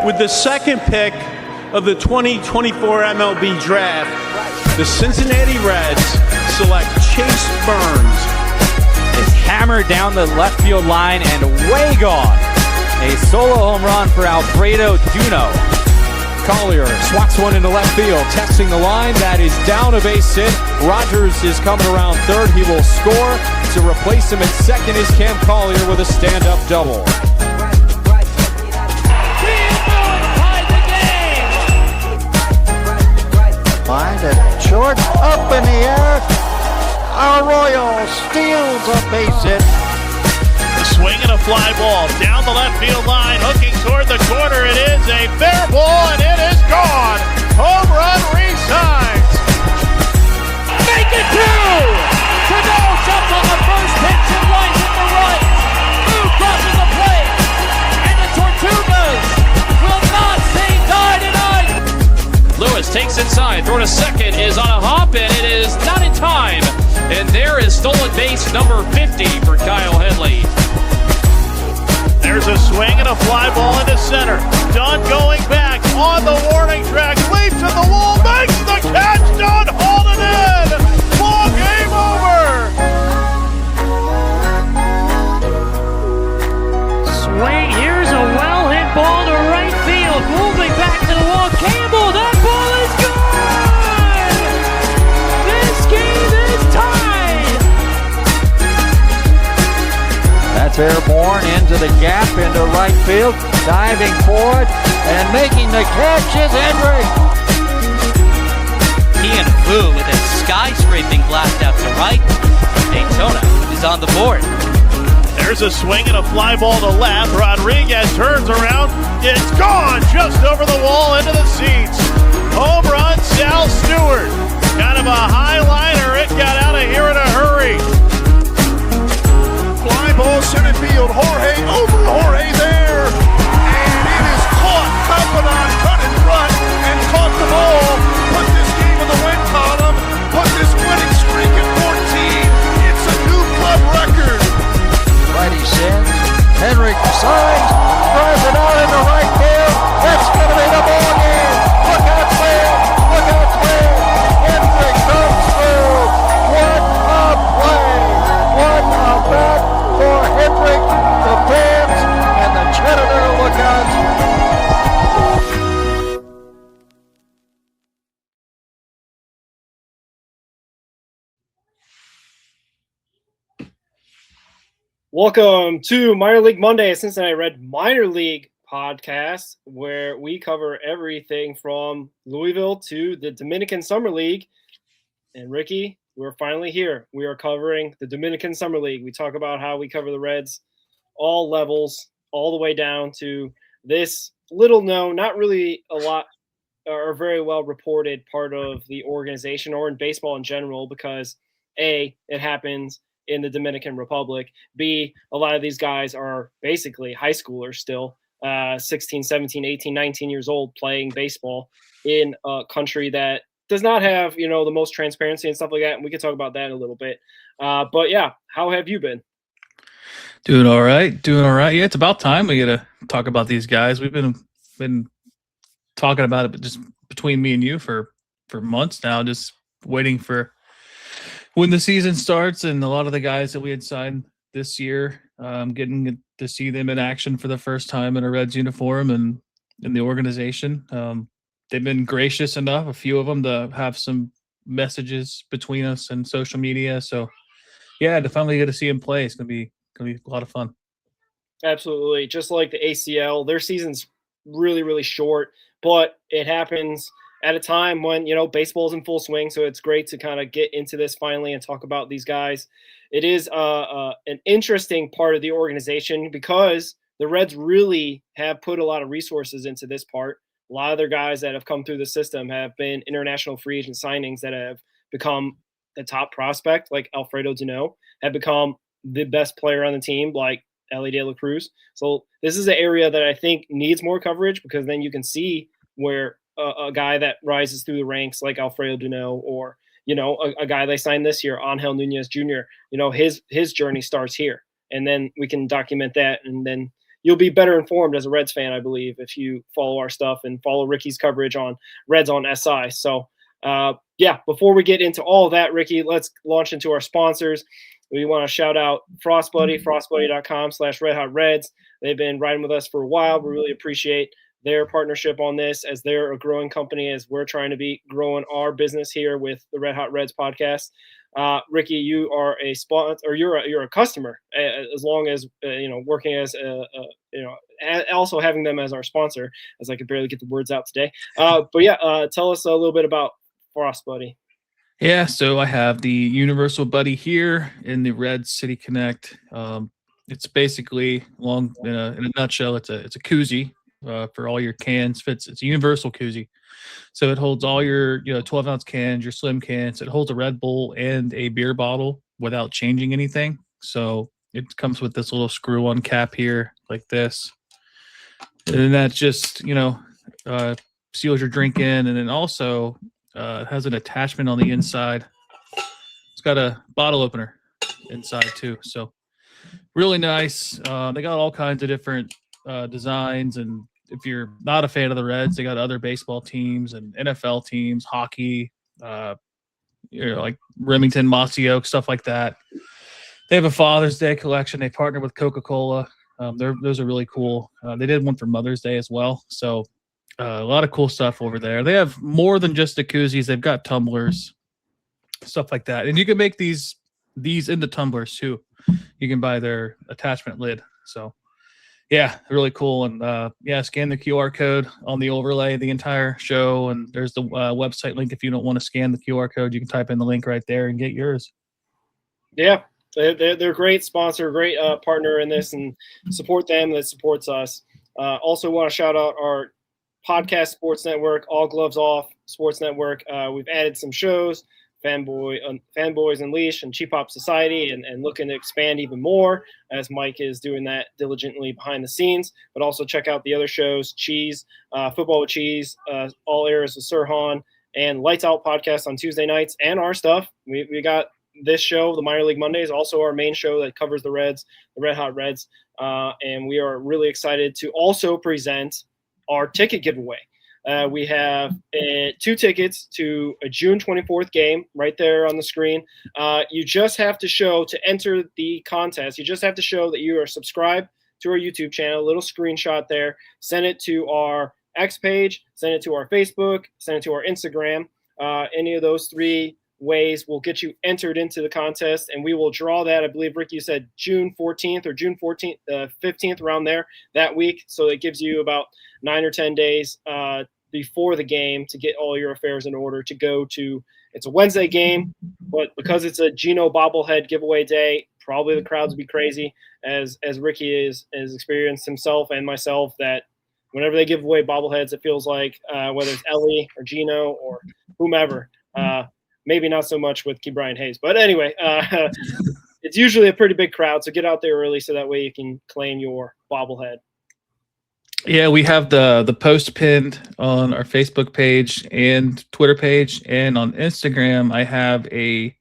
With the second pick of the 2024 MLB Draft, the Cincinnati Reds select Chase Burns. Is hammered down the left field line and way gone. A solo home run for Alfredo Duno. Collier swats one into left field, testing the line. That is down, a base hit. Rogers is coming around third. He will score. To replace him at second is Cam Collier with a stand-up double. Find it short, up in the air. Arroyo steals a base hit. The swing and a fly ball down the left field line, hooking toward the corner. It is a fair ball, and it is gone. Home run re-signs. Make it two! Trudeau jumps on the first pitch and lines it for right. Blue crosses the plate, and the Tortugas will not say die tonight. Lewis takes inside, throw to second, is on a hop, and it is not in time. And there is stolen base number 50 for Kyle Headley. There's a swing and a fly ball into center. Dunn going back on the warning track, leaps at the wall, makes the catch. Dunn hauled it in. Ball game over. Swing, here's a well-hit ball to right field. Moving back to the wall, Campbell, that ball is gone! This game is tied! That's airborne into the gap, into right field, diving forward, and making the catch is Hendrick. Ian Fu with a skyscraping blast out to right. Daytona is on the board. There's a swing and a fly ball to left. Rodriguez turns around. It's gone just over the wall into the seats. Home run, Sal Stewart. Kind of a high-liner. It got out of here in a hurry. Fly ball center field. Jorge there. And it is caught. Campanon cut in front and caught the ball. Put this game in the win column. Put this winning streak at 14. It's a new club record. Righty sends. Hendrick signs. Drives it out into right field. That's going to be the ball game. Look out, Twin. Look out, Twin. Hendrick comes through. What a play. What a bat for Hendrick, the fans, and the Chattanooga Lookouts. Welcome to Minor League Monday, a Cincinnati Red minor league podcast where we cover everything from Louisville to the Dominican Summer League. And Ricky, we're finally here. We are covering the Dominican Summer League. We talk about how we cover the Reds, all levels, all the way down to this little known, not really a lot or very well reported part of the organization or in baseball in general because A, it happens in the Dominican Republic. B, a lot of these guys are basically high schoolers still, 16, 17, 18, 19 years old playing baseball in a country that does not have, the most transparency and stuff like that. And we can talk about that in a little bit. But yeah, how have you been? Doing all right. Yeah, it's about time we get to talk about these guys. We've been talking about it just between me and you for months now, just waiting for when the season starts, and a lot of the guys that we had signed this year, getting to see them in action for the first time in a Reds uniform and in the organization. They've been gracious enough, a few of them, to have some messages between us and social media. So, yeah, to finally get to see them play, it's gonna be a lot of fun. Absolutely, just like the ACL, their season's really, really short, but it happens at a time when, baseball's in full swing. So it's great to kind of get into this finally and talk about these guys. It is an interesting part of the organization because the Reds really have put a lot of resources into this part. A lot of their guys that have come through the system have been international free agent signings that have become the top prospect, like Alfredo Duno, have become the best player on the team, like Elly De La Cruz. So this is an area that I think needs more coverage because then you can see where a guy that rises through the ranks like Alfredo Duno or, a guy they signed this year, Angel Nunez Jr., his journey starts here. And then we can document that and then, you'll be better informed as a Reds fan, I believe, if you follow our stuff and follow Ricky's coverage on Reds on SI. So, before we get into all of that, Ricky, let's launch into our sponsors. We want to shout out Frostbuddy, frostbuddy.com/RedHotReds. They've been riding with us for a while. We really appreciate their partnership on this, as they're a growing company, as we're trying to be growing our business here with the Red Hot Reds podcast. Ricky, you are a sponsor, or you're a customer, as long as working as also having them as our sponsor, as I could barely get the words out today. Tell us a little bit about Frostbuddy. Yeah, so I have the Universal Buddy here in the Red City Connect. It's basically in a nutshell, it's a koozie for all your cans. It's a universal koozie, so it holds all your 12-ounce cans, your slim cans. It holds a Red Bull and a beer bottle without changing anything. So it comes with this little screw-on cap here, like this, and then that just seals your drink in, and then also it has an attachment on the inside. It's got a bottle opener inside too, so really nice. They got all kinds of different designs, and if you're not a fan of the Reds, they got other baseball teams and NFL teams, hockey, like Remington, Mossy Oak, stuff like that. They have a Father's Day collection. They partner with Coca-Cola. Those are really cool. They did one for Mother's Day as well. So a lot of cool stuff over there. They have more than just the koozies. They've got tumblers, stuff like that. And you can make these into tumblers too. You can buy their attachment lid. So yeah, really cool. And scan the QR code on the overlay the entire show. And there's the website link. If you don't want to scan the QR code, you can type in the link right there and get yours. Yeah, they're a great sponsor, great partner in this, and support them that supports us. Also want to shout out our podcast sports network, All Gloves Off Sports Network. We've added some shows, Fanboys Unleashed and Cheap Hop Society, and looking to expand even more, as Mike is doing that diligently behind the scenes. But also check out the other shows, Cheese, Football with Cheese, All Eras with Sirhan, and Lights Out podcast on Tuesday nights, and our stuff. We got this show, the Minor League Mondays, also our main show that covers the Reds, the Red Hot Reds. And we are really excited to also present our ticket giveaway. We have 2 tickets to a June 24th game right there on the screen. You just have to show, to enter the contest, you just have to show that you are subscribed to our YouTube channel, a little screenshot there, send it to our X page, send it to our Facebook, send it to our Instagram. Any of those 3 ways will get you entered into the contest, and we will draw that. I believe, Rick, you said June 14th or June 14th, 15th, around there that week. So it gives you about 9 or 10 days before the game to get all your affairs in order to go to. It's a Wednesday game, but because it's a Geno bobblehead giveaway day, probably the crowds will be crazy, as Ricky has experienced himself and myself, that whenever they give away bobbleheads, it feels like whether it's Elly or Geno or whomever, maybe not so much with Brian Hayes. But anyway, it's usually a pretty big crowd, so get out there early so that way you can claim your bobblehead. Yeah, we have the post pinned on our Facebook page and Twitter page, and on Instagram I have a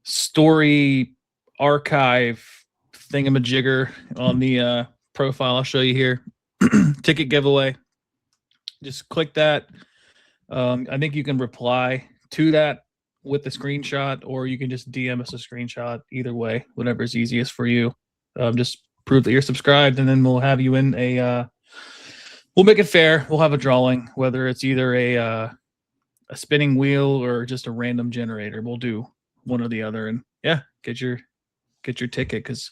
story archive thingamajigger on the profile. I'll show you here. Ticket giveaway. Just click that. I think you can reply to that with the screenshot, or you can just DM us a screenshot. Either way, whatever is easiest for you. Just prove that you're subscribed, and then we'll have you in a we'll make it fair. We'll have a drawing, whether it's either a spinning wheel or just a random generator. We'll do one or the other, and yeah, get your ticket, because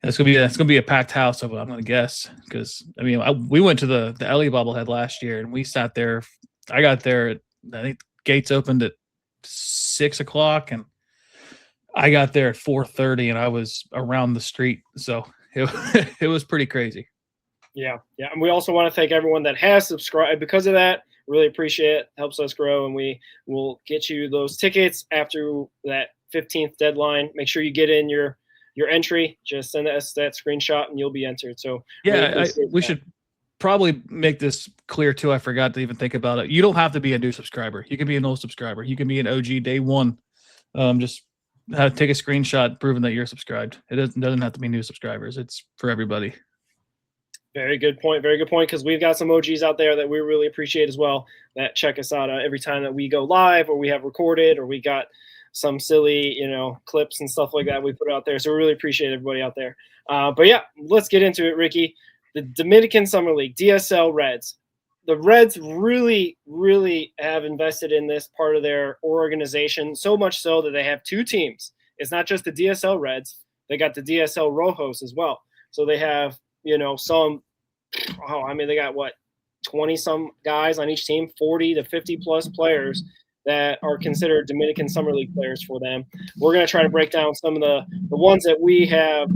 it's gonna be a packed house. I'm gonna guess, because I mean we went to the Elly bobblehead last year, and we sat there. I got there at, I think gates opened at 6 o'clock, and I got there at 4:30, and I was around the street, so it was pretty crazy. Yeah, and we also want to thank everyone that has subscribed because of that. Really appreciate it. Helps us grow, and we will get you those tickets after that 15th deadline. Make sure you get in your entry. Just send us that screenshot, and you'll be entered. So yeah, we should probably make this clear too. I forgot to even think about it. You don't have to be a new subscriber. You can be an old subscriber. You can be an OG day one. Just take a screenshot proving that you're subscribed. It doesn't have to be new subscribers. It's for everybody. Very good point. Very good point. Because we've got some OGs out there that we really appreciate as well that check us out every time that we go live or we have recorded or we got some silly, clips and stuff like that we put out there. So we really appreciate everybody out there. But yeah, let's get into it, Ricky. The Dominican Summer League, DSL Reds. The Reds really, really have invested in this part of their organization, so much so that they have two teams. It's not just the DSL Reds. They got the DSL Rojos as well. So they have, they got 20 some guys on each team, 40 to 50 plus players that are considered Dominican Summer League players for them. We're going to try to break down some of the ones that we have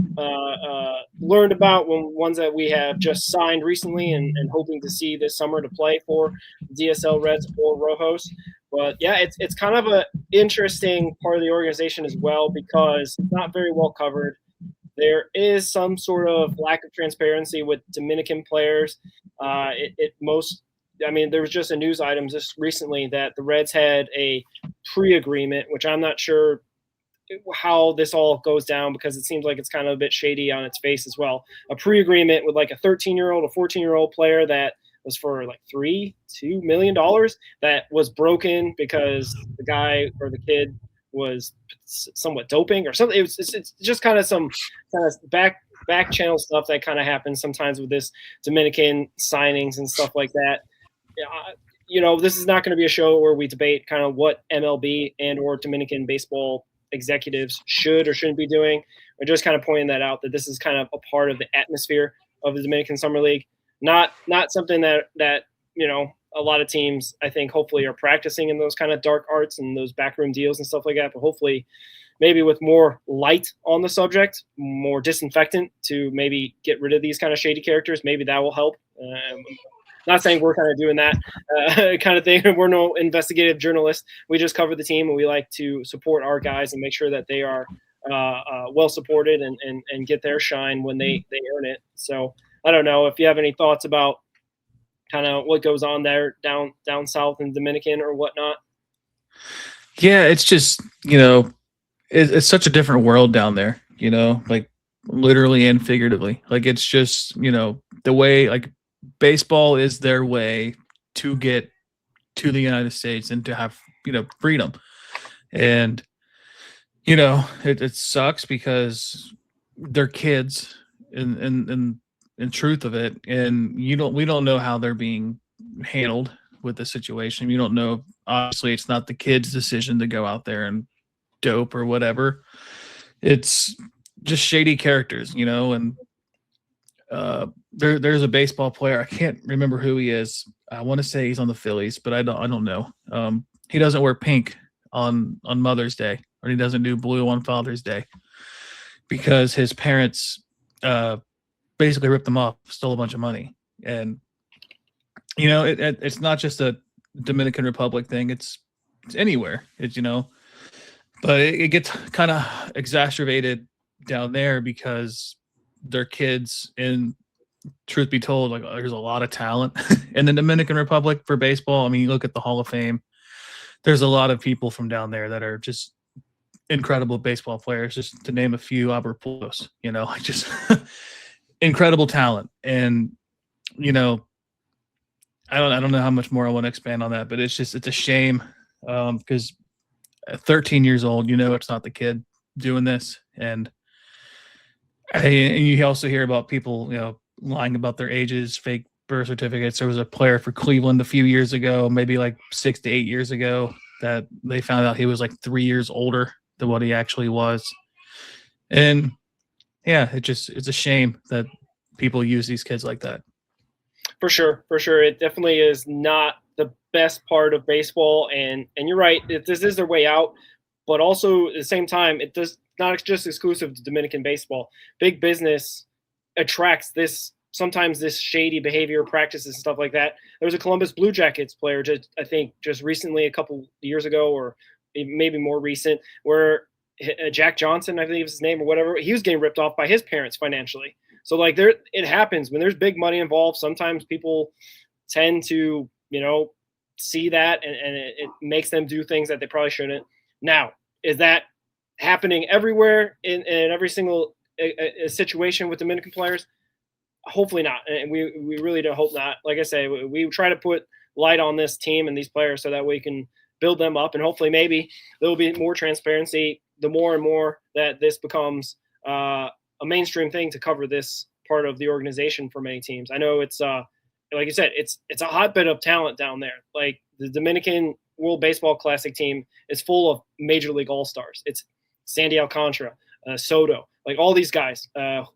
learned about, ones that we have just signed recently and hoping to see this summer to play for DSL Reds or Rojos. But yeah, it's kind of an interesting part of the organization as well because it's not very well covered. There is some sort of lack of transparency with Dominican players. There was just a news item just recently that the Reds had a pre-agreement, which I'm not sure how this all goes down because it seems like it's kind of a bit shady on its face as well. A pre-agreement with like a 13-year-old, a 14-year-old player that was for like $2 million that was broken because the guy or the kid was somewhat doping or something. It's just kind of some kind of back channel stuff that kind of happens sometimes with this Dominican signings and stuff like that. This is not going to be a show where we debate kind of what MLB and or Dominican baseball executives should or shouldn't be doing. We're just kind of pointing that out that this is kind of a part of the atmosphere of the Dominican Summer League. Not something that a lot of teams, I think, hopefully are practicing in those kind of dark arts and those backroom deals and stuff like that. But hopefully maybe with more light on the subject, more disinfectant to maybe get rid of these kind of shady characters, maybe that will help. Not saying we're kind of doing that kind of thing. We're no investigative journalists. We just cover the team and we like to support our guys and make sure that they are well supported and get their shine when they earn it. So I don't know if you have any thoughts about kind of what goes on there down south in Dominican or whatnot. Yeah, it's just, it's such a different world down there, like literally and figuratively. Like it's just, the way like baseball is their way to get to the United States and to have, freedom. And, it sucks because they're kids in truth of it. And we don't know how they're being handled with the situation. You don't know. Obviously, it's not the kid's decision to go out there and dope or whatever. It's just shady characters, and there's a baseball player. I can't remember who he is. I want to say he's on the Phillies, but I don't know. He doesn't wear pink on Mother's Day, or he doesn't do blue on Father's Day because his parents basically ripped them off, stole a bunch of money. And it's not just a Dominican Republic thing. It's anywhere. But it gets kind of exacerbated down there because they're kids. And truth be told, like there's a lot of talent in the Dominican Republic for baseball. I mean, you look at the Hall of Fame. There's a lot of people from down there that are just incredible baseball players. Just to name a few, Albert Pujols. Just incredible talent. And I don't know how much more I want to expand on that, but it's a shame because at 13 years old, it's not the kid doing this. And you also hear about people, lying about their ages, fake birth certificates. There was a player for Cleveland a few years ago, maybe like 6 to 8 years ago, that they found out he was like 3 years older than what he actually was. And yeah, it's a shame that people use these kids like that. For sure. It definitely is not the best part of baseball. And you're right, this is their way out. But also at the same time, it does not just exclusive to Dominican baseball. Big business attracts sometimes this shady behavior, practices, and stuff like that. There was a Columbus Blue Jackets player, just recently, a couple years ago, or maybe more recent, where Jack Johnson, I believe is his name or whatever, he was getting ripped off by his parents financially. So like it happens when there's big money involved. Sometimes people tend to, see that and it makes them do things that they probably shouldn't. Now, is that happening everywhere in every single situation with Dominican players? hopefully not. And we really do hope not. Like I say, we try to put light on this team and these players so that we can build them up. And hopefully maybe there will be more transparency the more and more that this becomes a mainstream thing to cover this part of the organization for many teams. I know it's like you said, it's a hotbed of talent down there. Like the Dominican World Baseball Classic team is full of major league all-stars. It's Sandy Alcantara, Soto, like all these guys,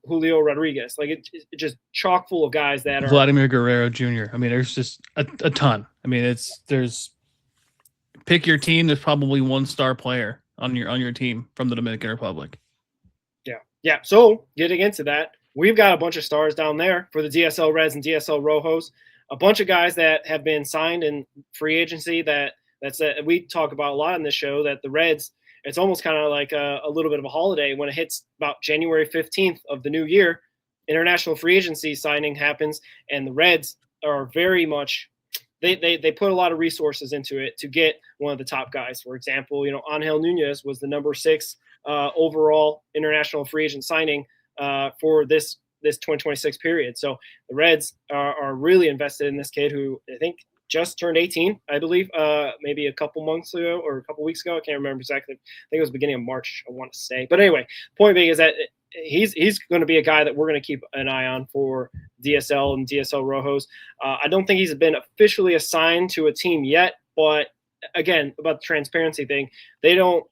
Julio Rodriguez, like it's just chock full of guys that are Vladimir Guerrero Jr. I mean, there's just a ton. I mean, there's pick your team. There's probably one star player on your team from the Dominican Republic. Yeah. So getting into that, we've got a bunch of stars down there for the DSL Reds and DSL Rojos, a bunch of guys that have been signed in free agency that's we talk about a lot in this show, that the Reds, it's almost kind of like a little bit of a holiday when it hits about January 15th of the new year. International free agency signing happens, and the Reds are very much they put a lot of resources into it to get one of the top guys. For example, Angel Nunez was the number 6 overall international free agent signing for this 2026 period. So the Reds are really invested in this kid who I think just turned 18, I believe, maybe a couple months ago or a couple weeks ago. I can't remember exactly. I think it was beginning of March, I want to say. But anyway, point being is that he's going to be a guy that we're going to keep an eye on for DSL and DSL Rojos. I don't think he's been officially assigned to a team yet, but again, about the transparency thing, they don't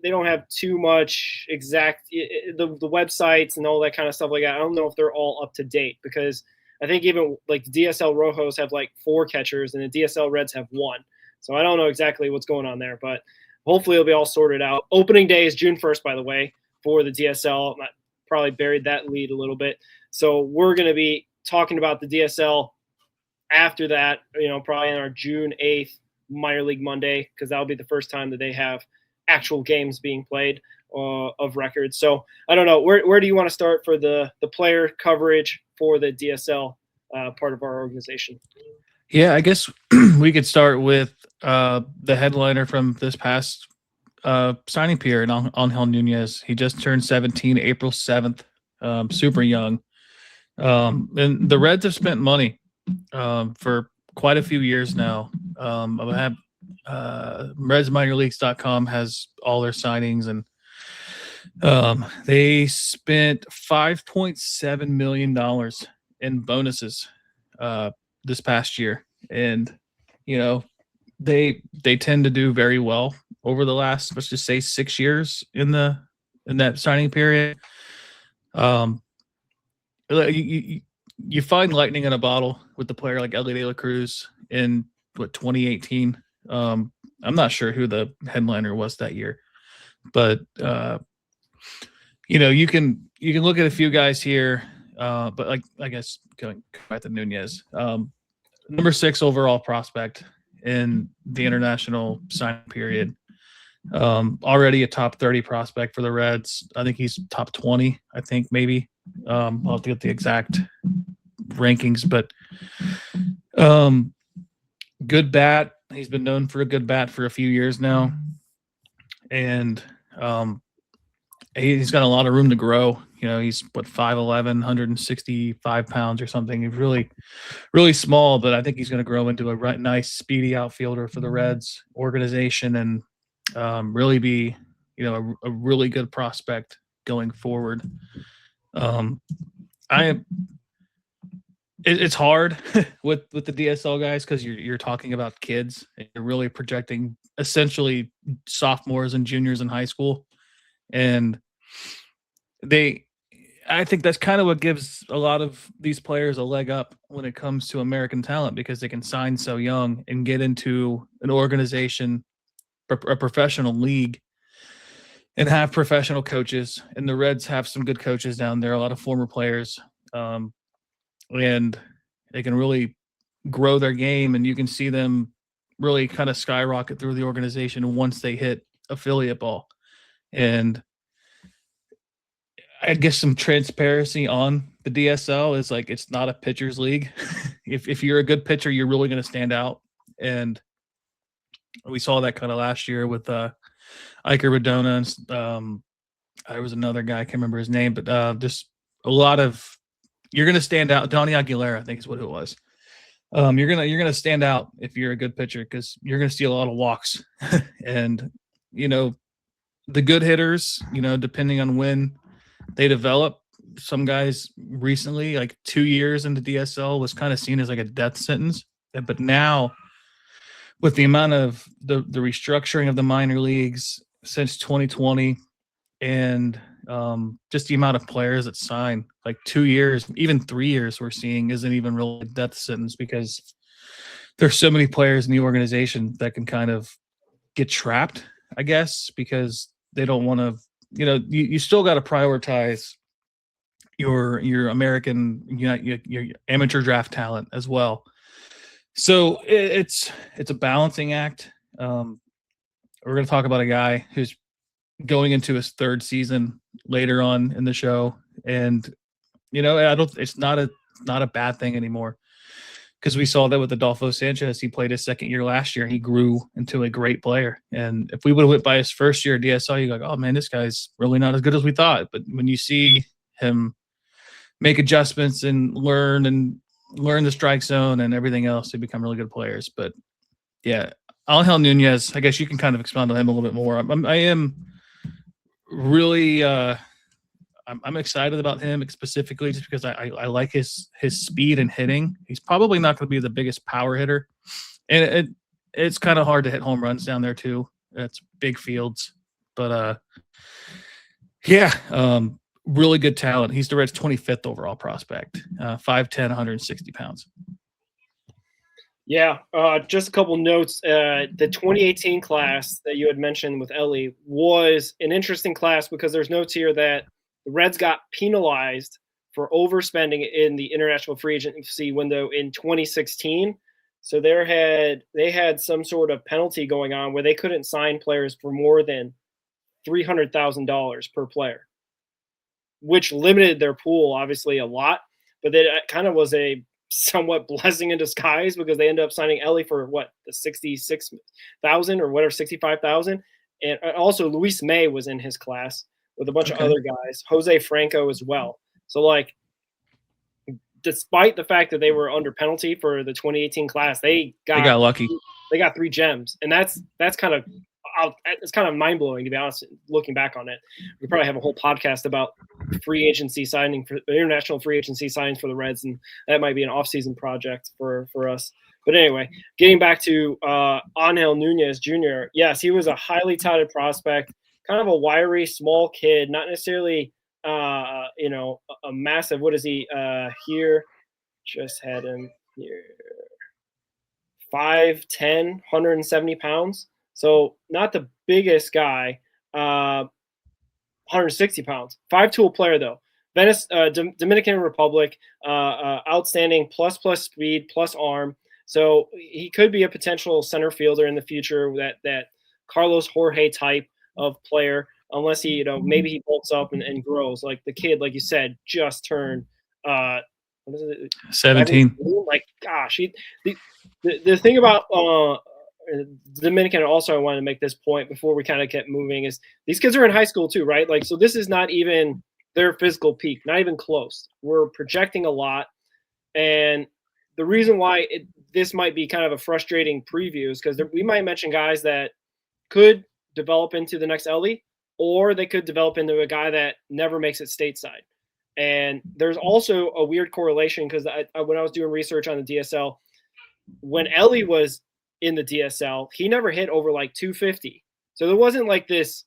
have too much exact the websites and all that kind of stuff like that. I don't know if they're all up to date, because I think even like the DSL Rojos have like 4 catchers and the DSL Reds have 1. So I don't know exactly what's going on there, but hopefully it'll be all sorted out. Opening day is June 1st, by the way, for the DSL. I probably buried that lead a little bit. So we're going to be talking about the DSL after that, probably on our June 8th minor league Monday, because that'll be the first time that they have actual games being played of record. So I don't know, where do you want to start for the player coverage for the DSL part of our organization? Yeah, I guess we could start with the headliner from this past signing period, Angel Nunez. He just turned 17, April 7th, super young. And the Reds have spent money for quite a few years now. RedsMinorLeagues.com has all their signings, and they spent $5.7 million in bonuses this past year. And, they tend to do very well over the last, let's just say, 6 years in that signing period. You find lightning in a bottle with the player like Elly De La Cruz in 2018. I'm not sure who the headliner was that year, but you can look at a few guys here, but like I guess going back to Nunez, number 6 overall prospect in the international signing period. Already a top 30 prospect for the Reds. I think he's top 20. I think maybe. I'll have to get the exact rankings, but good bat. He's been known for a good bat for a few years now, and he's got a lot of room to grow. He's 5'11", 165 pounds or something. He's really, really small, but I think he's going to grow into a nice, speedy outfielder for the Reds organization, and really be, a really good prospect going forward. It's hard with the DSL guys, because you're talking about kids, and you're really projecting essentially sophomores and juniors in high school, and I think that's kind of what gives a lot of these players a leg up when it comes to American talent, because they can sign so young and get into an organization, a professional league, and have professional coaches. And the Reds have some good coaches down there, a lot of former players, and they can really grow their game, and you can see them really kind of skyrocket through the organization once they hit affiliate ball. And I guess some transparency on the DSL is like, it's not a pitcher's league. If you're a good pitcher, you're really going to stand out. And we saw that kind of last year with Iker Radona. There was another guy, I can't remember his name, but just a lot of you're going to stand out. Donnie Aguilera, I think is what it was. You're gonna stand out if you're a good pitcher because you're gonna steal a lot of walks, and the good hitters, depending on when they develop. Some guys recently, like 2 years into DSL, was kind of seen as like a death sentence, but now with the amount of the restructuring of the minor leagues since 2020, and just the amount of players that sign, like 2 years, even 3 years, we're seeing isn't even really a death sentence because there's so many players in the organization that can kind of get trapped, I guess, because they don't want to, you still got to prioritize your American, your amateur draft talent as well. So it's a balancing act. We're going to talk about a guy who's going into his third season later on in the show, and it's not a bad thing anymore because we saw that with Adolfo Sanchez. He played his second year last year. He grew into a great player, and if we would have went by his first year at DSL, you're like, oh man, this guy's really not as good as we thought. But when you see him make adjustments and learn the strike zone and everything else, they become really good players. But yeah, Angel Nunez, I guess you can kind of expound on him a little bit more. I am really I'm excited about him specifically just because I like his speed and hitting. He's probably not going to be the biggest power hitter, and it's kind of hard to hit home runs down there too. It's big fields, but really good talent. He's the Reds' 25th overall prospect, 5'10", 160 pounds. Yeah, just a couple notes. The 2018 class that you had mentioned with Elly was an interesting class because there's notes here that the Reds got penalized for overspending in the international free agency window in 2016. So they had some sort of penalty going on where they couldn't sign players for more than $300,000 per player, which limited their pool obviously a lot. But that kind of was a somewhat blessing in disguise because they ended up signing Elly for the 66,000 or whatever, 65,000. And also Luis May was in his class with a bunch of other guys, Jose Franco as well. So despite the fact that they were under penalty for the 2018 class, they got lucky. They got 3 gems, and that's kind of it's kind of mind blowing to be honest. Looking back on it, we probably have a whole podcast about free agency signing for international free agency signings for the Reds, and that might be an off-season project for us. But anyway, getting back to Angel Nunez Jr. Yes, he was a highly touted prospect, kind of a wiry, small kid, not necessarily a massive. What is he here? Just had him here. 5'10", 170 pounds. So not the biggest guy, 160 pounds. 5-tool player, though. Dominican Republic, outstanding plus speed, plus arm. So he could be a potential center fielder in the future, that Carlos Jorge type of player, unless he, maybe he bulks up and grows. Like the kid, like you said, just turned 17. Like, gosh, the thing about Dominican, also I wanted to make this point before we kind of kept moving, is these kids are in high school too, right? Like, so this is not even their physical peak, not even close. We're projecting a lot, and the reason why this might be kind of a frustrating preview is because we might mention guys that could develop into the next Elly, or they could develop into a guy that never makes it stateside. And there's also a weird correlation because when I was doing research on the DSL, when Elly was in the DSL, he never hit over like 250. So there wasn't like this,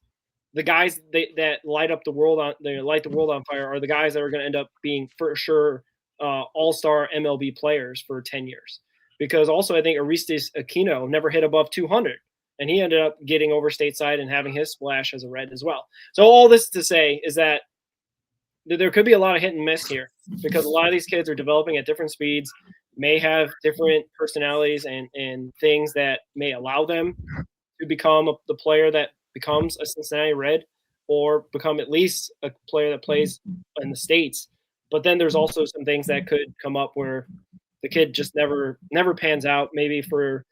the guys that light the world on fire are the guys that are going to end up being for sure all-star MLB players for 10 years. Because also I think Aristis Aquino never hit above 200, and he ended up getting over stateside and having his splash as a Red as well. So all this to say is that there could be a lot of hit and miss here because a lot of these kids are developing at different speeds, may have different personalities and things that may allow them to become the player that becomes a Cincinnati Red, or become at least a player that plays in the States. But then there's also some things that could come up where the kid just never pans out, maybe for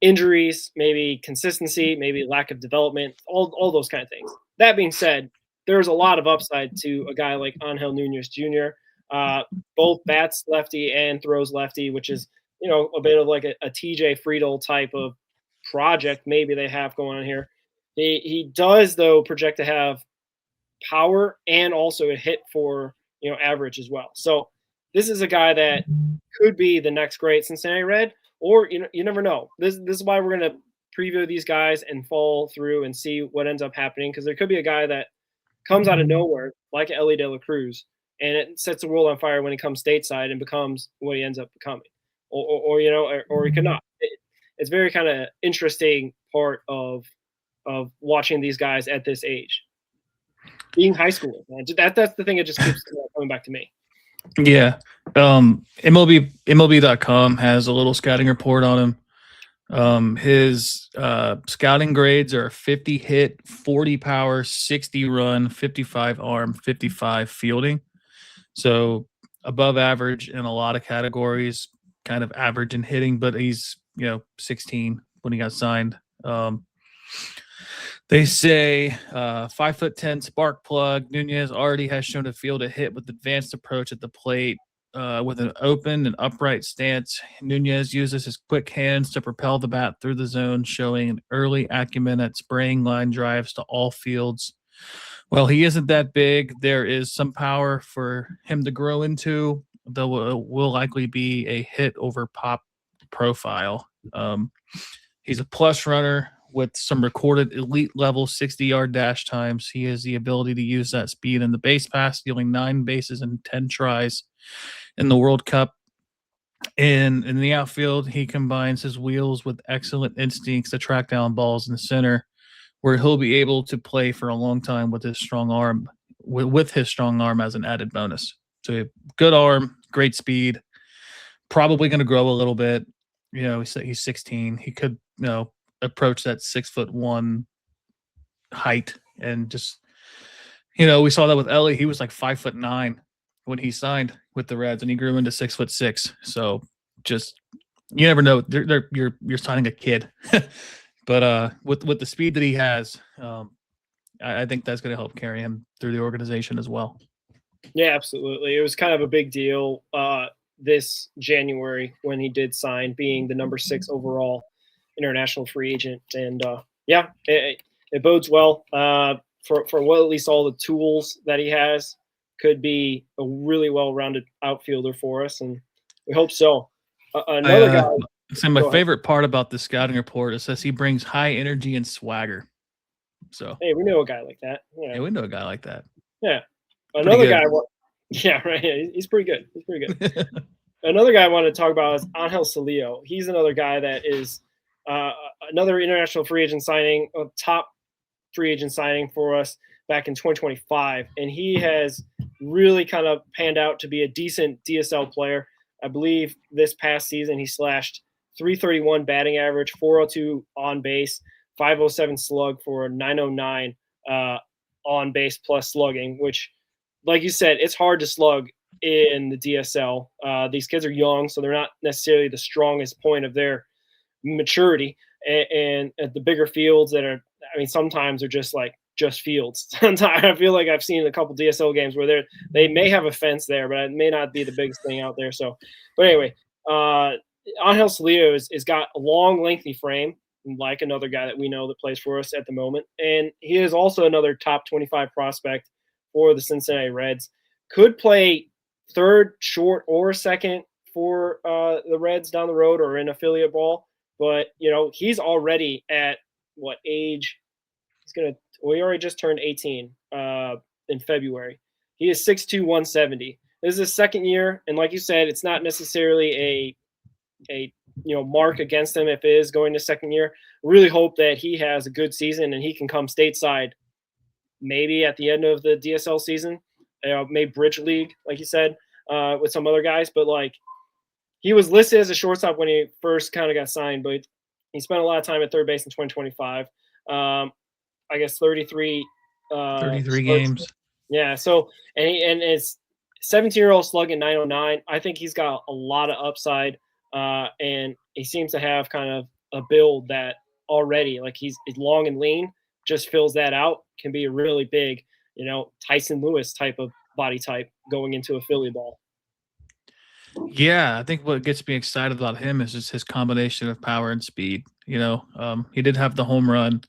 injuries, maybe consistency, maybe lack of development, all those kind of things. That being said, there's a lot of upside to a guy like Angel Nunez Jr. Both bats lefty and throws lefty, which is, a bit of like a TJ Friedel type of project maybe they have going on here. He does, though, project to have power and also a hit for, average as well. So this is a guy that could be the next great Cincinnati Red, or, you never know. This is why we're going to preview these guys and fall through and see what ends up happening, because there could be a guy that comes out of nowhere, like Elly De La Cruz, and it sets the world on fire when he comes stateside and becomes what he ends up becoming, or he could not. It's very kind of interesting part of watching these guys at this age, being high schoolers. Man. That's the thing that just keeps coming back to me. Yeah. MLB.com has a little scouting report on him. His scouting grades are 50 hit, 40 power, 60 run, 55 arm, 55 fielding. So above average in a lot of categories, kind of average in hitting, but he's 16 when he got signed. They say 5'10" spark plug. Nunez already has shown to field a hit with advanced approach at the plate. With an open and upright stance, Nunez uses his quick hands to propel the bat through the zone, showing an early acumen at spraying line drives to all fields. Well, he isn't that big. There is some power for him to grow into, though it will likely be a hit over pop profile. He's a plus runner with some recorded elite level 60-yard dash times. He has the ability to use that speed in the base pass, stealing 9 bases and 10 tries in the World Cup. And in the outfield, he combines his wheels with excellent instincts to track down balls in the center, where he'll be able to play for a long time with his strong arm, as an added bonus. So good arm, great speed, probably going to grow a little bit. He's 16. He could, approach that 6'1" height, and just, we saw that with Elly. He was like 5'9" when he signed with the Reds, and he grew into 6'6". So just, you never know. You're signing a kid, but with the speed that he has, I think that's going to help carry him through the organization as well. Yeah, absolutely. It was kind of a big deal this January when he did sign, being the number 6 overall international free agent. And it bodes well for what, at least all the tools that he has, could be a really well-rounded outfielder for us, and we hope so. Another guy. So my favorite part about the scouting report, it says he brings high energy and swagger. So hey, we know a guy like that. Yeah, we know a guy like that. Yeah. Another guy. Yeah, right. He's pretty good. Another guy I wanted to talk about is Angel Celio. He's another guy that is another international free agent signing, a top free agent signing for us back in 2025. And he has really kind of panned out to be a decent DSL player. I believe this past season he slashed 331 batting average, 402 on base, 507 slug for a 909 on base plus slugging, which, like you said, it's hard to slug in the DSL. These kids are young, so they're not necessarily the strongest point of their maturity. And at the bigger fields that are, sometimes they're just fields. Sometimes I feel like I've seen a couple DSL games where they may have a fence there, but it may not be the biggest thing out there. So, but anyway, Angel Celio is got a long, lengthy frame, like another guy that we know that plays for us at the moment. And he is also another top 25 prospect for the Cincinnati Reds. Could play third, short, or second for the Reds down the road, or in affiliate ball. But, he's already at what age? He already just turned 18 in February. He is 6'2", 170. This is his second year, and like you said, it's not necessarily a mark against him if it is going to second year. Really hope that he has a good season and he can come stateside maybe at the end of the DSL season, maybe Bridge League, like you said, with some other guys. But he was listed as a shortstop when he first kind of got signed, but he spent a lot of time at third base in 2025. I guess 33 games. Yeah. So, and it's 17-year-old slugging 909. I think he's got a lot of upside, and he seems to have kind of a build that already, he's long and lean, just fills that out, can be a really big, Tyson Lewis type of body type going into a Philly ball. Yeah, I think what gets me excited about him is just his combination of power and speed. He did have the home run,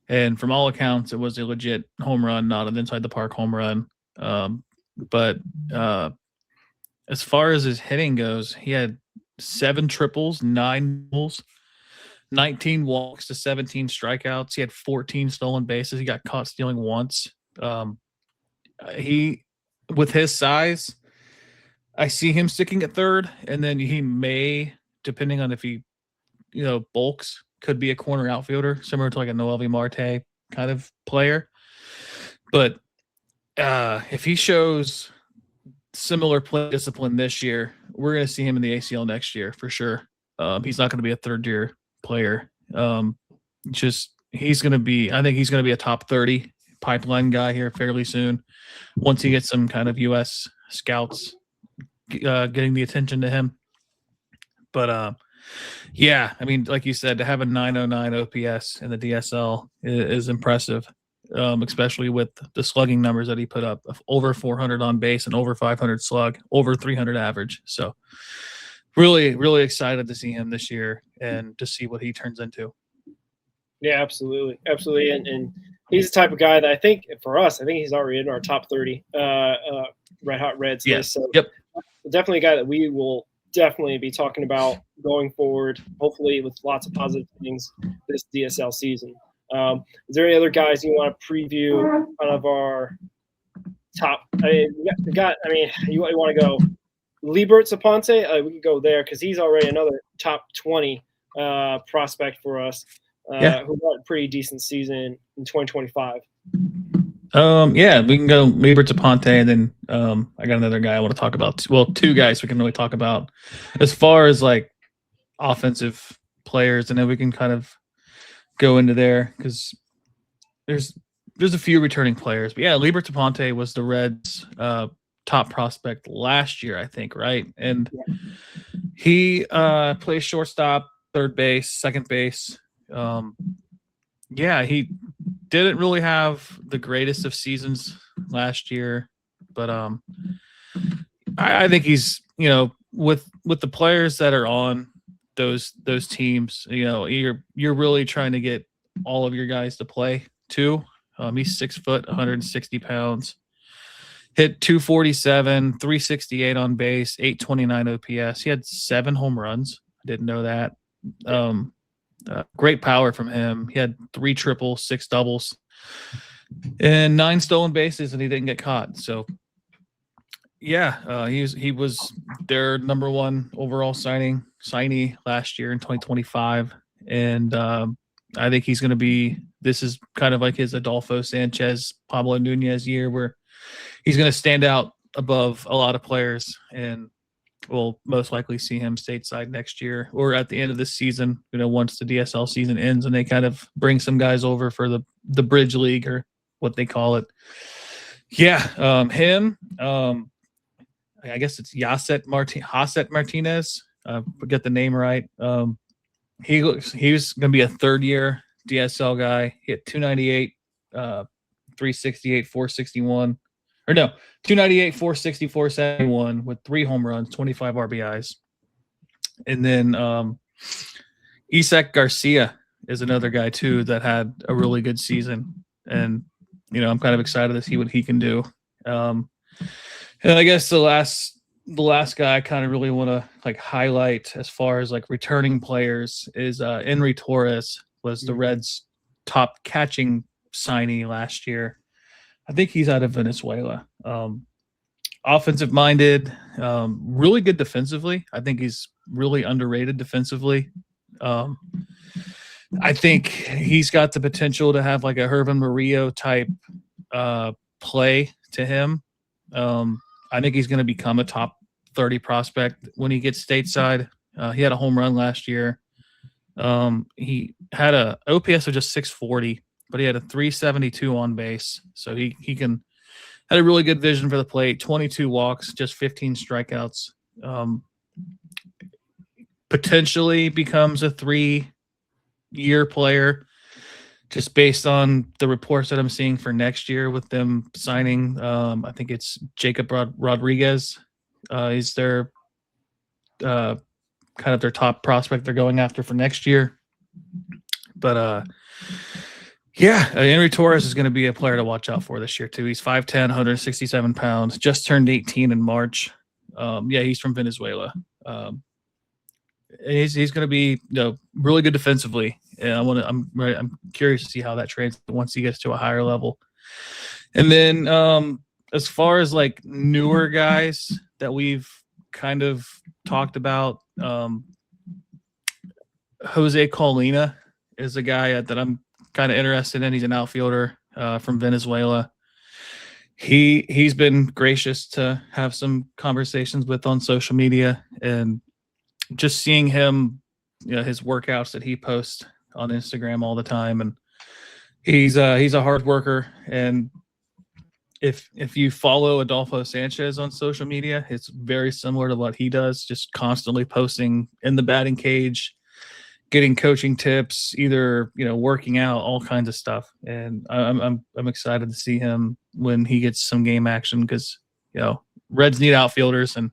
and from all accounts, it was a legit home run, not an inside the park home run. But as far as his hitting goes, he had 7 triples, 9 doubles, 19 walks to 17 strikeouts. He had 14 stolen bases. He got caught stealing once. With his size, I see him sticking at third, and then he may, depending on if he, bulks, could be a corner outfielder, similar to like a Noelvi Marte kind of player. But if he shows similar play discipline this year, we're going to see him in the ACL next year for sure. He's not going to be a third-year player. I think he's going to be a top 30 pipeline guy here fairly soon once he gets some kind of U.S. scouts getting the attention to him. But yeah, I mean, like you said, to have a 909 OPS in the DSL is impressive, especially with the slugging numbers that he put up of over 400 on base and over 500 slug, over 300 average. So really, really excited to see him this year and to see what he turns into. Yeah, absolutely. Absolutely. And he's the type of guy that I think he's already in our top 30 Red Hot Reds list. So yep. Definitely a guy that we will definitely be talking about going forward, hopefully with lots of positive things this DSL season. Is there any other guys you want to preview out of our top? You want to go Liebert Saponte? We could go there because he's already another top 20 prospect for us who had a pretty decent season in 2025. Yeah, we can go Liebert Saponte, and then I got another guy I want to talk about. Well, 2 guys we can really talk about as far as like offensive players, and then we can kind of go into there because there's a few returning players. But yeah, Liebert Saponte was the Reds' top prospect last year, I think, right? And he plays shortstop, third base, second base. He didn't really have the greatest of seasons last year, but I think he's, with the players that are on those teams, you're really trying to get all of your guys to play too. He's 6 foot, 160 pounds, hit 247, 368 on base, 829 OPS. He had 7 home runs. I didn't know that. Great power from him. He had 3 triples, 6 doubles, and 9 stolen bases, and he didn't get caught. So, yeah, he was their number 1 overall signee last year in 2025, and I think he's going to be. This is kind of like his Adolfo Sanchez, Pablo Nunez year, where he's going to stand out above a lot of players, and we'll most likely see him stateside next year or at the end of this season, once the DSL season ends and they kind of bring some guys over for the Bridge League or what they call it. Yeah, him. I guess it's Haset Martinez. Forget the name right. He was going to be a 3rd-year DSL guy. He hit 298, 368, 461. Or no, 298, 460, 471 with 3 home runs, 25 RBIs. And then Isaac Garcia is another guy too that had a really good season. And, I'm kind of excited to see what he can do. And I guess the last guy I kind of really want to like highlight as far as like returning players is Henry Torres was the Reds' top catching signee last year. I think he's out of Venezuela. Offensive minded, really good defensively. I think he's really underrated defensively. I think he's got the potential to have like a Herman Murillo type play to him. I think he's going to become a top 30 prospect when he gets stateside. He had a home run last year. He had a OPS of just 640, but he had a 372 on base. So he had a really good vision for the plate, 22 walks, just 15 strikeouts. Potentially becomes a 3-year player. just based on the reports that I'm seeing for next year with them signing, I think it's Jacob Rodriguez. He's their kind of their top prospect they're going after for next year. But Henry Torres is going to be a player to watch out for this year too. He's 5'10", 167 pounds, just turned 18 in March. He's from Venezuela. He's going to be really good defensively. And I'm curious to see how that trades once he gets to a higher level. And then as far as like newer guys that we've kind of talked about, Jose Colina is a guy that I'm kind of interested in. He's an outfielder from Venezuela. He's been gracious to have some conversations with on social media, and just seeing him, his workouts that he posts on Instagram all the time, and he's a hard worker. And if you follow Adolfo Sanchez on social media, it's very similar to what he does, just constantly posting in the batting cage, getting coaching tips, either working out, all kinds of stuff. And I'm excited to see him when he gets some game action, because Reds need outfielders, and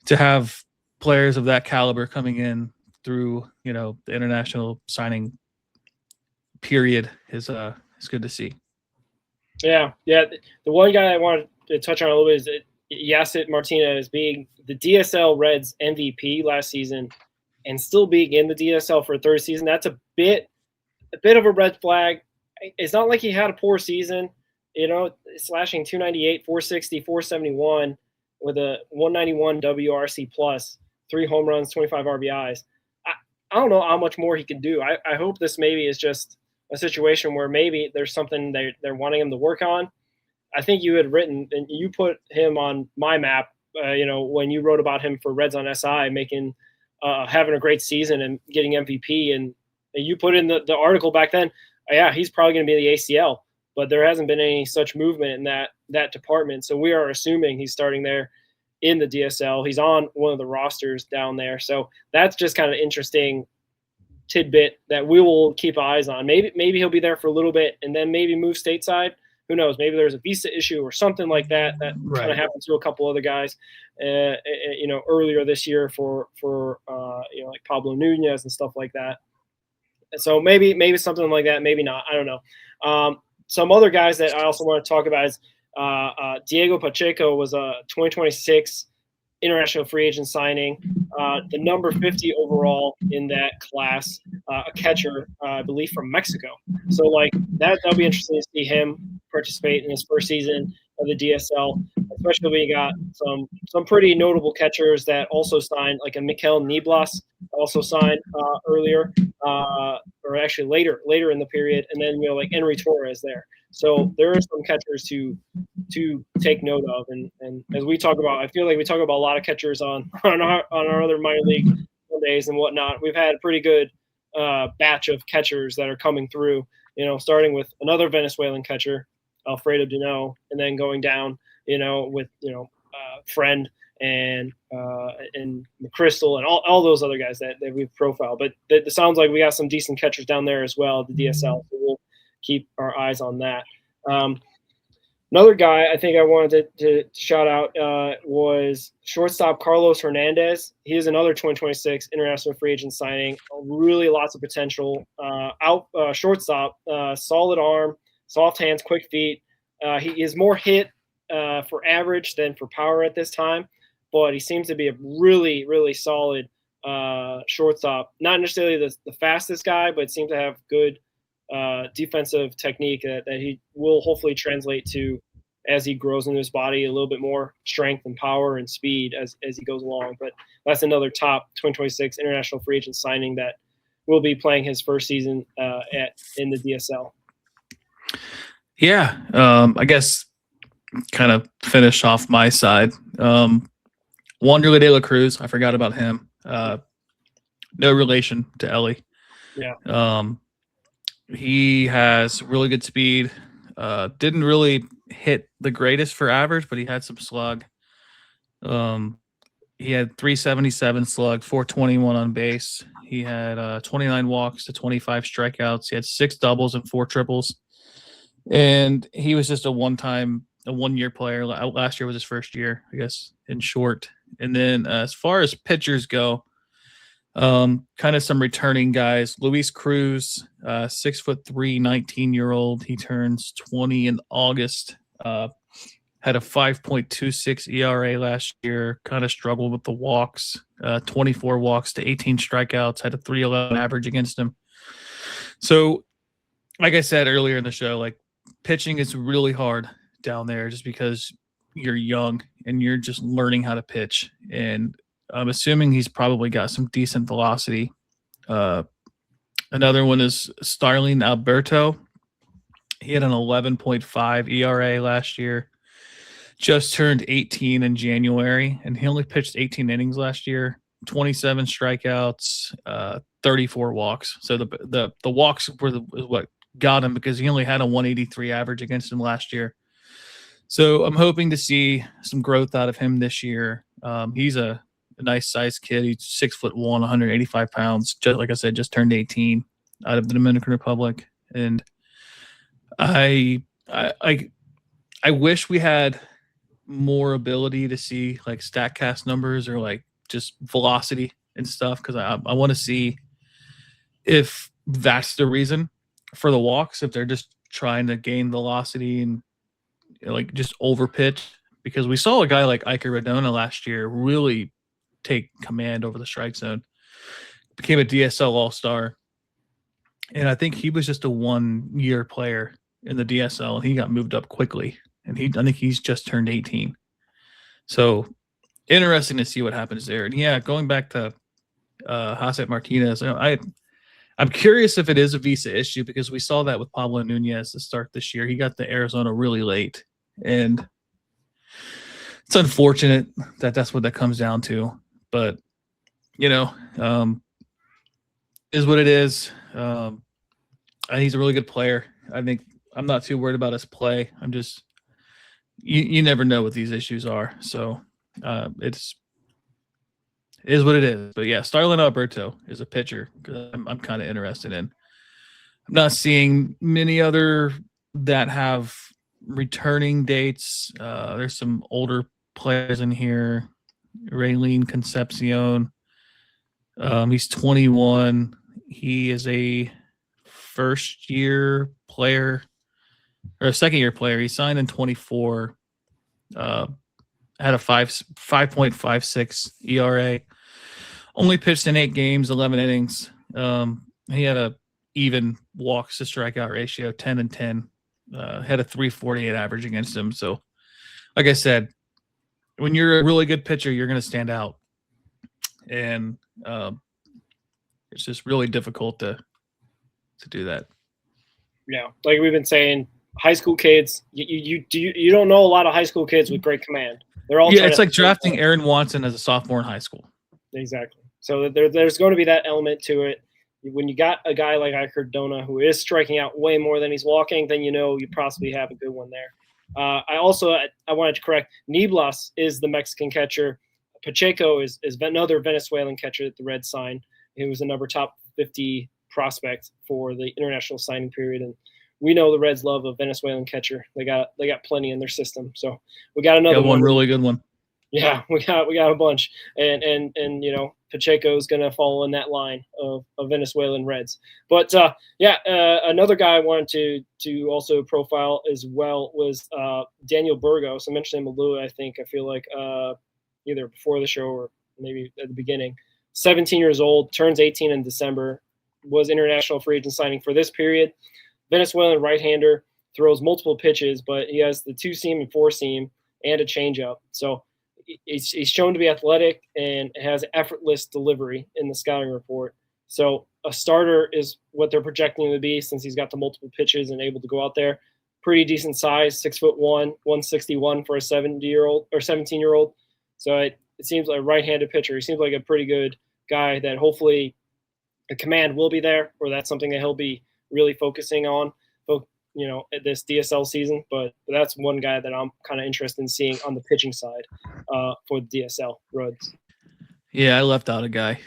to have players of that caliber coming in through the international signing period is good to see. Yeah. The one guy I wanted to touch on a little bit is Yassit Martinez being the DSL Reds MVP last season and still being in the DSL for a third season. That's a bit of a red flag. It's not like he had a poor season, slashing 298, 460, 471 with a 191 WRC plus, 3 home runs, 25 RBIs. I don't know how much more he can do. I hope this maybe is just a situation where maybe there's something they're wanting him to work on. I think you had written, and you put him on my map, when you wrote about him for Reds on SI, having a great season and getting MVP. And you put in the article back then, he's probably going to be the ACL, but there hasn't been any such movement in that department. So we are assuming he's starting there in the DSL. He's on one of the rosters down there. So that's just kind of interesting tidbit that we will keep eyes on. Maybe he'll be there for a little bit and then maybe move stateside. Who knows? Maybe there's a visa issue or something like that Right. kind of happened to a couple other guys, earlier this year for like Pablo Nunez and stuff like that. So maybe something like that, maybe not. I don't know. Some other guys that I also want to talk about is Diego Pacheco was a 2026 international free agent signing, the number 50 overall in that class, a catcher, I believe from Mexico. So like that'll be interesting to see him participate in his first season of the DSL, especially when you got some pretty notable catchers that also signed, like a Mikel Niblas also signed earlier, or actually later in the period, and then like Henry Torres there. So there are some catchers to take note of, and as we talk about, I feel like we talk about a lot of catchers on our other minor league Mondays and whatnot. We've had a pretty good batch of catchers that are coming through. Starting with another Venezuelan catcher, Alfredo Duno, and then going down, with Friend and McChrystal and all those other guys that we've profiled. But it sounds like we got some decent catchers down there as well at the DSL. So we'll keep our eyes on that. Another guy I think I wanted to shout out was shortstop Carlos Hernandez. He is another 2026 international free agent signing. Really lots of potential. Shortstop, solid arm, soft hands, quick feet. He is more hit for average than for power at this time, but he seems to be a really, really solid shortstop. Not necessarily the fastest guy, but seems to have good defensive technique that he will hopefully translate to as he grows into his body, a little bit more strength and power and speed as he goes along. But that's another top 2026 international free agent signing that will be playing his first season in the DSL. Yeah, I guess kind of finish off my side. Elly De La Cruz, I forgot about him. No relation to Elly. Yeah. He has really good speed. Didn't really hit the greatest for average, but he had some slug. He had 377 slug, 421 on base. He had 29 walks to 25 strikeouts. He had 6 doubles and 4 triples. And he was just a one-year player. Last year was his first year, I guess, in short. And then as far as pitchers go, kind of some returning guys. Luis Cruz, 6'3", 19-year-old. He turns 20 in August. Had a 5.26 ERA last year. Kind of struggled with the walks. 24 walks to 18 strikeouts. Had a 3.11 average against him. So, like I said earlier in the show, like pitching is really hard down there just because you're young and you're just learning how to pitch. And I'm assuming he's probably got some decent velocity. Another one is Starling Alberto. He had an 11.5 ERA last year. Just turned 18 in January, and he only pitched 18 innings last year. 27 strikeouts, 34 walks. So the walks were what got him because he only had a 183 average against him last year. So I'm hoping to see some growth out of him this year. He's a nice sized kid. He's 6'1", 185 pounds. Just like I said, just turned 18 out of the Dominican Republic. And I wish we had more ability to see like StatCast numbers or like just velocity and stuff, because I want to see if that's the reason for the walks, if they're just trying to gain velocity and like just over pitch, because we saw a guy like Iker Radona last year really take command over the strike zone, became a DSL all-star, and I think he was just a 1-year player in the DSL and he got moved up quickly, and I think he's just turned 18. So interesting to see what happens there. And yeah, going back to Jose Martinez, I'm curious if it is a visa issue, because we saw that with Pablo Nunez to start this year. He got to Arizona really late, and it's unfortunate that that's what that comes down to. But, you know, is what it is. He's a really good player. I think I'm not too worried about his play. I'm just, you never know what these issues are. So it is what it is. But yeah, Starlin Alberto is a pitcher I'm kind of interested in. I'm not seeing many other that have returning dates. There's some older players in here. Raylene Concepcion. He's 21. He is a first-year player or a second-year player. He signed in 24. Had a 5.56 ERA. Only pitched in 8 games, 11 innings. He had a even walks to strikeout ratio, 10 and 10. Had a 348 average against him. So, like I said, when you're a really good pitcher, you're going to stand out. And it's just really difficult to do that. Yeah, like we've been saying, high school kids, you don't know a lot of high school kids with great command. They're all it's like drafting Aaron Watson as a sophomore in high school. Exactly. So there's going to be that element to it. When you got a guy like Iker Dona who is striking out way more than he's walking, then you know you possibly have a good one there. I wanted to correct, Niblas is the Mexican catcher. Pacheco is another Venezuelan catcher that the Reds signed. He was a top 50 prospect for the international signing period, and we know the Reds love a Venezuelan catcher. They got plenty in their system. So we got another one really good one. Yeah, we got a bunch, and you know, Pacheco is going to follow in that line of Venezuelan Reds. But another guy I wanted to also profile as well was Daniel Burgos. I mentioned him a little. I feel like either before the show or maybe at the beginning. 17 years old, turns 18 in December. Was international free agent signing for this period. Venezuelan right-hander, throws multiple pitches, but he has the 2-seam and 4-seam and a changeup. So he's shown to be athletic and has effortless delivery in the scouting report. So a starter is what they're projecting him to be, since he's got the multiple pitches and able to go out there. Pretty decent size, 6'1", 161 for a 17-year-old or 17-year-old. So it seems like a right-handed pitcher. He seems like a pretty good guy that hopefully the command will be there, or that's something that he'll be really focusing on, you know, at this DSL season. But that's one guy that I'm kind of interested in seeing on the pitching side for the DSL Reds. Yeah, I left out a guy.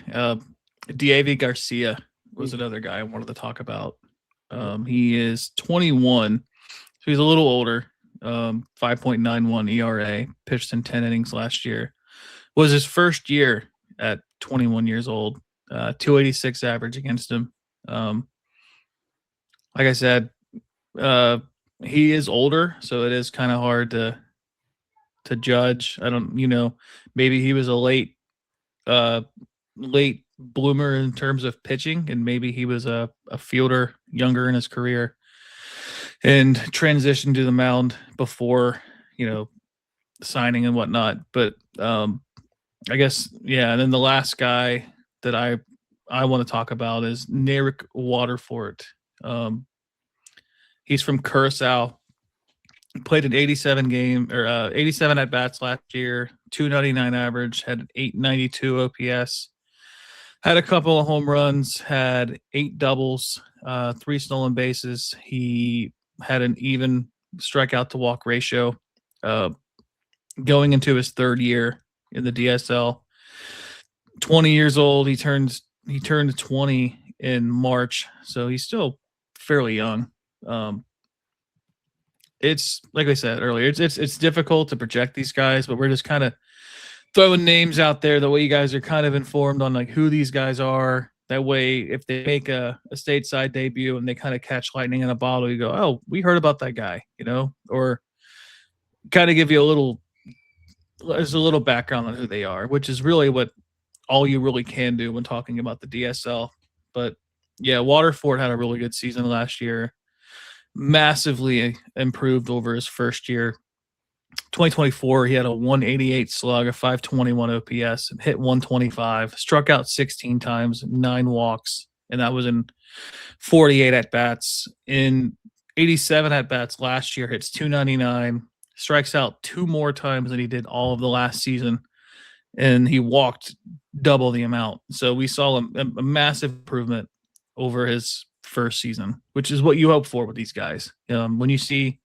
Diego Garcia was another guy I wanted to talk about. He is 21, so he's a little older. 5.91 ERA, pitched in 10 innings last year. Was his first year at 21 years old. 286 average against him. Like I said, he is older, so it is kind of hard to judge. I don't, maybe he was a late bloomer in terms of pitching, and maybe he was a fielder younger in his career and transitioned to the mound before, signing and whatnot. But I guess, yeah. And then the last guy that I want to talk about is Nerick Waterfort. He's from Curacao. Played an 87 at bats last year, 299 average, had an 892 OPS, had a couple of home runs, had 8 doubles, 3 stolen bases. He had an even strikeout to walk ratio. Going into his 3rd year in the DSL, 20 years old. He turned 20 in March, so he's still fairly young. It's like I said earlier, it's difficult to project these guys, but we're just kind of throwing names out there. The way you guys are kind of informed on like who these guys are. That way, if they make a stateside debut and they kind of catch lightning in a bottle, you go, oh, we heard about that guy, or kind of give you there's a little background on who they are, which is really what all you really can do when talking about the DSL. But yeah, Waterford had a really good season last year. Massively improved over his first year. 2024, he had a 188 slug, a 521 OPS, and hit 125, struck out 16 times, 9 walks, and that was in 48 at-bats. In 87 at-bats last year, hits 299, strikes out 2 more times than he did all of the last season, and he walked double the amount. So we saw a massive improvement over his first season, which is what you hope for with these guys. When you see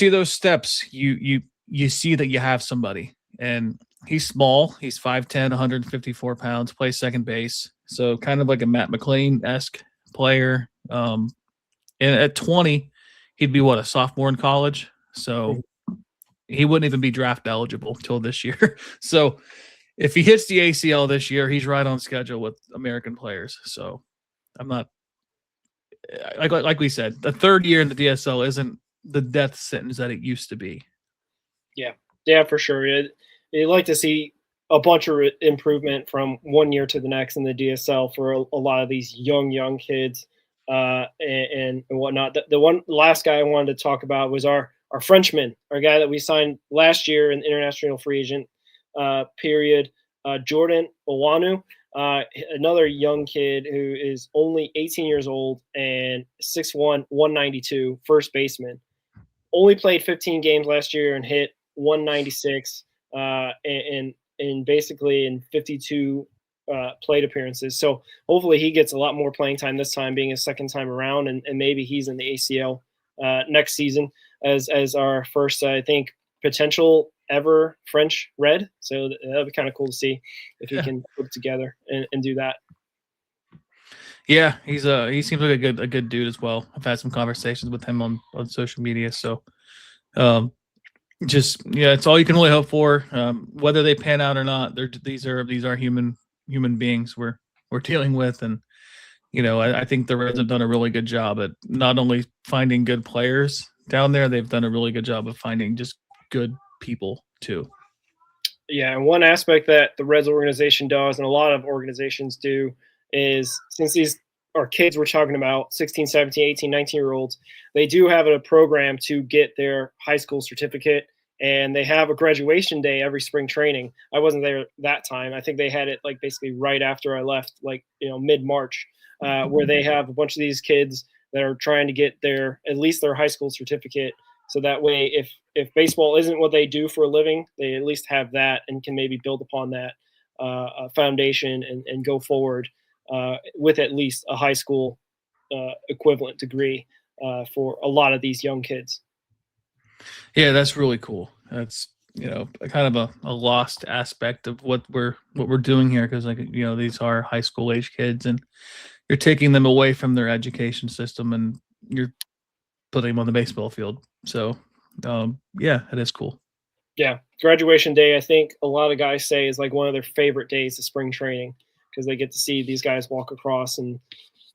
those steps, you see that you have somebody. And he's small. He's 5'10", 154 pounds, plays second base. So kind of like a Matt McLean-esque player. And at 20, he'd be a sophomore in college. So he wouldn't even be draft eligible till this year. So if he hits the ACL this year, he's right on schedule with American players. So I'm not, like we said, the 3rd year in the DSL isn't the death sentence that it used to be. Yeah, for sure. You'd like to see a bunch of improvement from one year to the next in the DSL for a lot of these young kids and whatnot. The last guy I wanted to talk about was our Frenchman, our guy that we signed last year in the international free agent period, Jordan Owanu. Another young kid who is only 18 years old and 6'1", 192, first baseman. Only played 15 games last year and hit 196 and basically in 52 plate appearances. So hopefully he gets a lot more playing time this time, being his 2nd time around, and maybe he's in the ACL next season as our first, I think, potential ever French Red. So that'd be kind of cool to see if he can put it together and do that. Yeah, he seems like a good dude as well. I've had some conversations with him on social media. So it's all you can really hope for. Whether they pan out or not, these are human beings we're dealing with, and I think the Reds have done a really good job at not only finding good players down there, they've done a really good job of finding just good people too. Yeah, and one aspect that the Reds organization does, and a lot of organizations do, is since these are kids we're talking about, 16, 17, 18, 19-year-olds, they do have a program to get their high school certificate, and they have a graduation day every spring training. I wasn't there that time. I think they had it like basically right after I left, like mid-March, where they have a bunch of these kids that are trying to get at least their high school certificate. So that way, if baseball isn't what they do for a living, they at least have that and can maybe build upon that foundation and go forward with at least a high school equivalent degree for a lot of these young kids. Yeah, that's really cool. a kind of a lost aspect of what we're doing here, because these are high school age kids, and you're taking them away from their education system and you're putting them on the baseball field. So yeah, it is cool. Yeah, graduation day, I think a lot of guys say, is like one of their favorite days of spring training, because they get to see these guys walk across and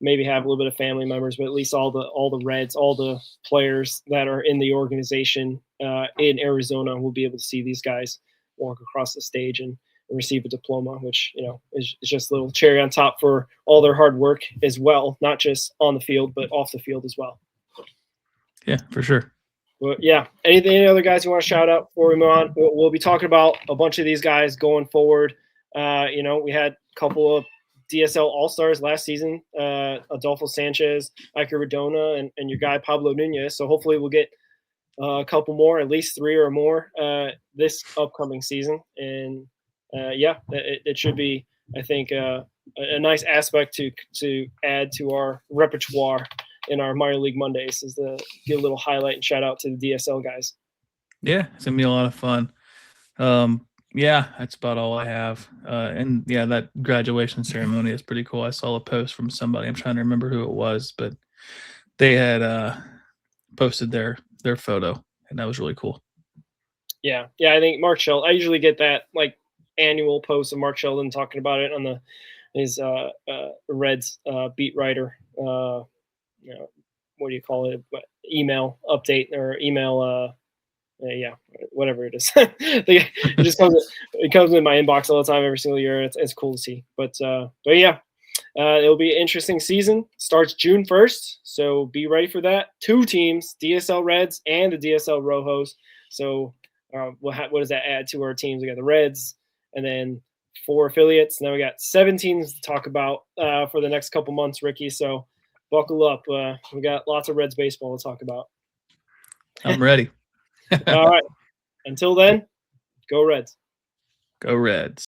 maybe have a little bit of family members, but at least all the Reds, all the players that are in the organization in Arizona will be able to see these guys walk across the stage and receive a diploma, which is just a little cherry on top for all their hard work as well, not just on the field but off the field as well. Yeah, for sure. But yeah, any other guys you want to shout out before we move on? We'll be talking about a bunch of these guys going forward. We had a couple of DSL All-Stars last season, Adolfo Sanchez, Iker Radona, and your guy Pablo Nunez. So hopefully we'll get a couple more, at least 3 or more this upcoming season. And it should be, I think, a nice aspect to add to our repertoire in our minor league Mondays, is to get a little highlight and shout out to the DSL guys. Yeah, it's gonna be a lot of fun. Yeah, that's about all I have. And yeah, that graduation ceremony is pretty cool. I saw a post from somebody, I'm trying to remember who it was, but they had posted their photo, and that was really cool. Yeah, I think Mark Sheldon, I usually get that like annual post of Mark Sheldon talking about it on his Reds beat writer. What do you call it? Email update or email. Whatever it is. It just comes in my inbox all the time, every single year. It's cool to see. But yeah, it'll be an interesting season. Starts June 1st, so be ready for that. 2 teams, DSL Reds and the DSL Rojos. So what does that add to our teams? We got the Reds and then 4 affiliates. Now we got 7 teams to talk about for the next couple months, Ricky. So buckle up. We got lots of Reds baseball to talk about. I'm ready. All right. Until then, go Reds. Go Reds.